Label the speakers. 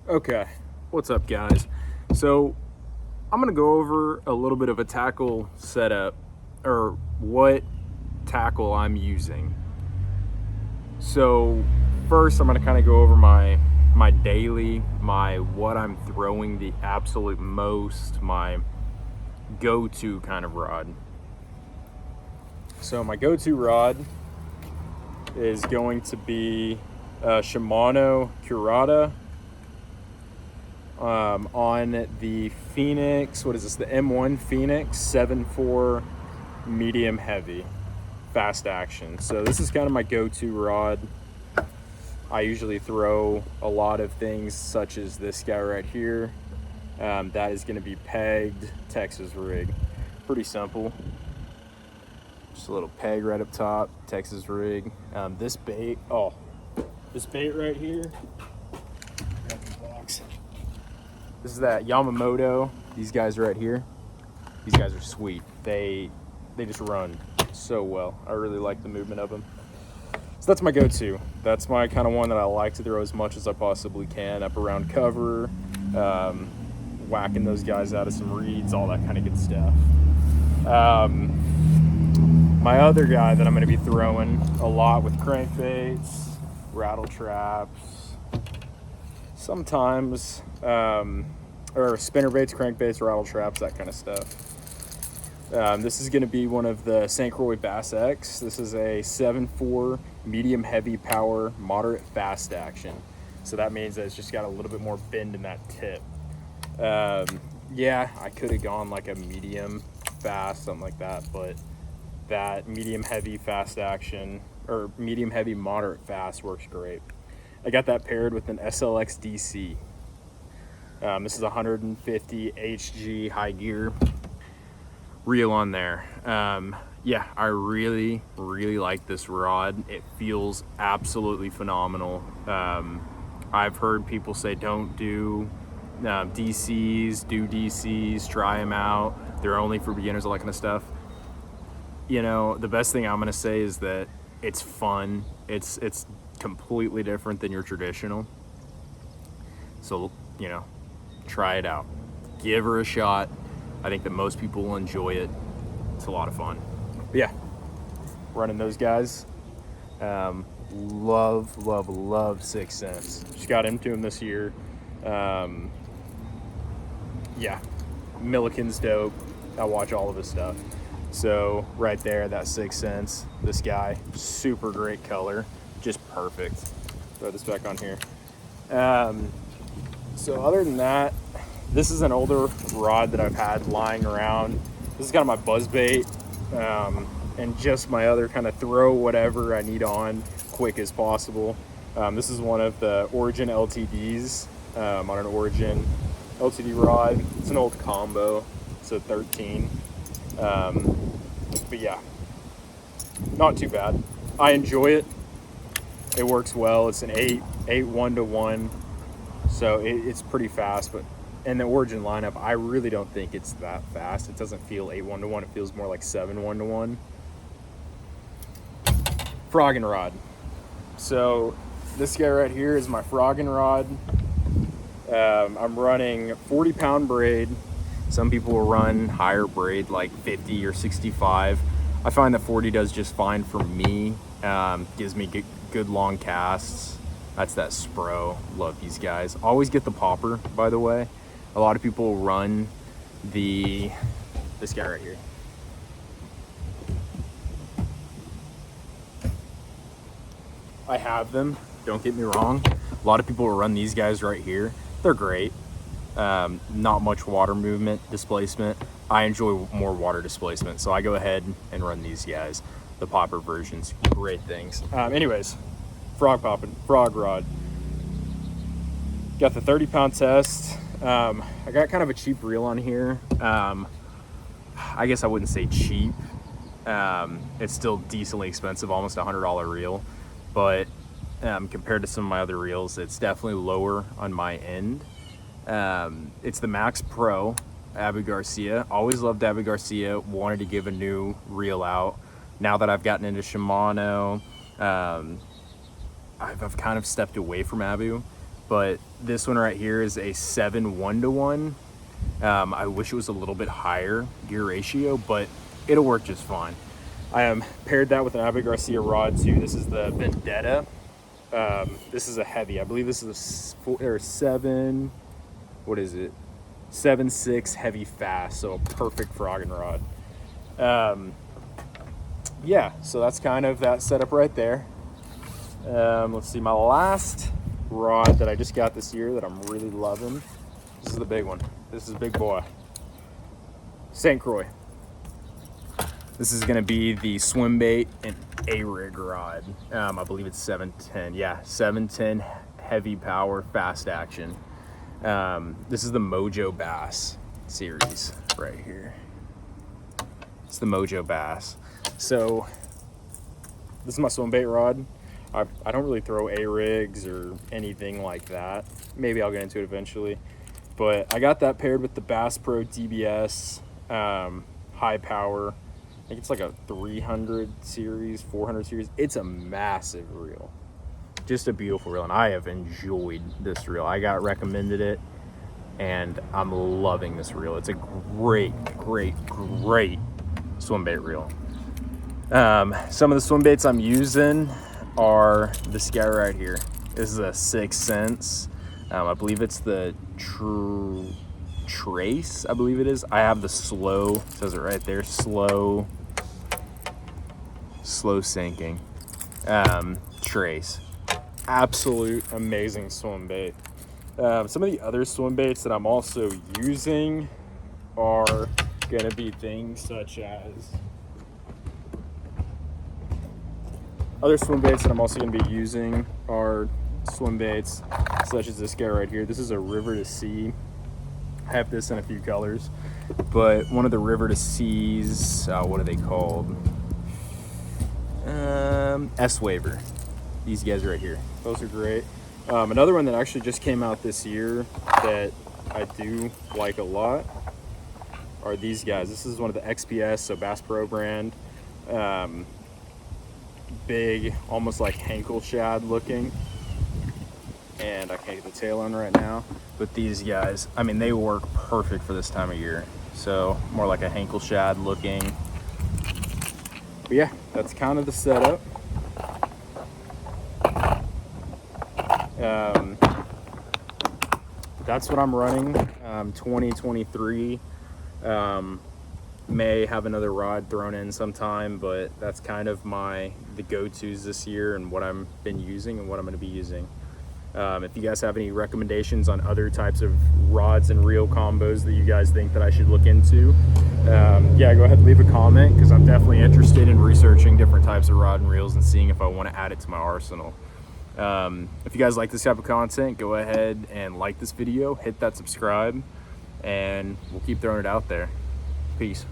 Speaker 1: Okay, what's up, guys? So I'm gonna go over a little bit of a tackle setup, or what tackle I'm using. So first, I'm gonna kind of go over my daily, my what I'm throwing the absolute most, my go-to kind of rod. So my go-to rod is going to be Shimano Curata. On the Phoenix, what is this? The M1 Phoenix 7.4 medium heavy fast action. So this is kind of my go-to rod. I usually throw a lot of things such as this guy right here. That is going to be pegged Texas rig. Pretty simple. Just a little peg right up top, Texas rig. This bait right here. This is that Yamamoto. These guys right here. These guys are sweet. They just run so well. I really like the movement of them. So that's my go-to. That's my kind of one that I like to throw as much as I possibly can up around cover, whacking those guys out of some reeds, all that kind of good stuff. My other guy that I'm going to be throwing a lot with crankbaits, rattle traps, sometimes, or spinnerbaits, crankbaits, rattle traps, that kind of stuff. This is going to be one of the St. Croix Bass X. This is a 7.4 medium heavy power, moderate fast action. So that means that it's just got a little bit more bend in that tip. Yeah, I could have gone like a medium fast, something like that, but that medium heavy fast action, or medium heavy moderate fast, works great. I got that paired with an SLX DC. This is 150 HG high gear reel on there. Yeah, I really like this rod. It feels absolutely phenomenal. I've heard people say don't do DCs, do DCs, try them out. They're only for beginners, all that kind of stuff. You know, the best thing I'm gonna say is that it's fun. It's completely different than your traditional. So, you know, try it out. Give her a shot. I think that most people will enjoy it. It's a lot of fun. But yeah, running those guys. Love 6 Sense. Just got into them this year. Yeah, Milliken's dope. I watch all of his stuff. So right there, that 6 Sense. This guy, super great color, just perfect. Throw this back on here. So other than that, this is an older rod that I've had lying around. This is kind of my buzz bait, and just my other kind of throw whatever I need on quick as possible. This is one of the Origin LTDs on an Origin LTD rod. It's an old combo, so 13. But yeah, not too bad. I enjoy it. It works well. It's an 8 1-to-1, so it's pretty fast. But in the Origin lineup, I really don't think it's that fast. It doesn't feel 8 1-to-1. It feels more like 7 1-to-1. Frogging rod. So this guy right here is my frogging rod. I'm running 40-pound braid. Some people will run higher braid, like 50 or 65. I find that 40 does just fine for me. Gives me good long casts. That's that Spro. Love these guys. Always get the popper, by the way. A lot of people run this guy right here. I have them, don't get me wrong. A lot of people will run these guys right here. They're great. Not much water movement, displacement. I enjoy more water displacement, so I go ahead and run these guys. The popper versions, great things. Anyways, frog rod. Got the 30-pound test. I got kind of a cheap reel on here. I guess I wouldn't say cheap. It's still decently expensive, almost $100 reel. But compared to some of my other reels, it's definitely lower on my end. It's the Max Pro, Abu Garcia. Always loved Abu Garcia. Wanted to give a new reel out. Now that I've gotten into Shimano, I've kind of stepped away from Abu. but this one right here is a 7 1-to-1. I wish it was a little bit higher gear ratio, but it'll work just fine. I paired that with an Abbott Garcia rod too. This is the Vendetta. This is a heavy. I believe this is a 7. What is it? 7.6 heavy fast. So a perfect frogging rod. Yeah. So that's kind of that setup right there. Let's see. My last rod that I just got this year that I'm really loving. This is the big one. This is a big boy. St. Croix. This is gonna be the swim bait and A-rig rod. I believe it's 710. Yeah, 710 heavy power, fast action. This is the Mojo Bass series right here. It's the Mojo Bass. So this is my swim bait rod. I don't really throw A-rigs or anything like that. Maybe I'll get into it eventually. But I got that paired with the Bass Pro DBS high power. I think it's like a 300 series, 400 series. It's a massive reel. Just a beautiful reel, and I have enjoyed this reel. I got recommended it, and I'm loving this reel. It's a great, great, great swim bait reel. Some of the swim baits I'm using are this guy right here. This is a 6th Sense. I believe it's the Trace, I believe it is. I have the slow, it says it right there, slow sinking Trace. Absolute amazing swim bait. Some of the other swim baits that I'm also using are gonna be things such as other swim baits that I'm also gonna be using are swim baits such as this guy right here. This is a River to Sea. I have this in a few colors, but one of the River to Seas, what are they called? S-Waver. These guys right here. Those are great. Another one that actually just came out this year that I do like a lot are these guys. This is one of the XPS, so Bass Pro brand. Big, almost like Henkel shad looking. And I can't get the tail on right now. But these guys, I mean, they work perfect for this time of year. So more like a Henkel shad looking. But yeah, that's kind of the setup. That's what I'm running. 2023. May have another rod thrown in sometime, but that's kind of the go-tos this year and what I've been using and what I'm going to be using. If you guys have any recommendations on other types of rods and reel combos that you guys think that I should look into, yeah, go ahead and leave a comment, because I'm definitely interested in researching different types of rod and reels and seeing if I want to add it to my arsenal. If you guys like this type of content, go ahead and like this video, hit that subscribe, and we'll keep throwing it out there. Peace.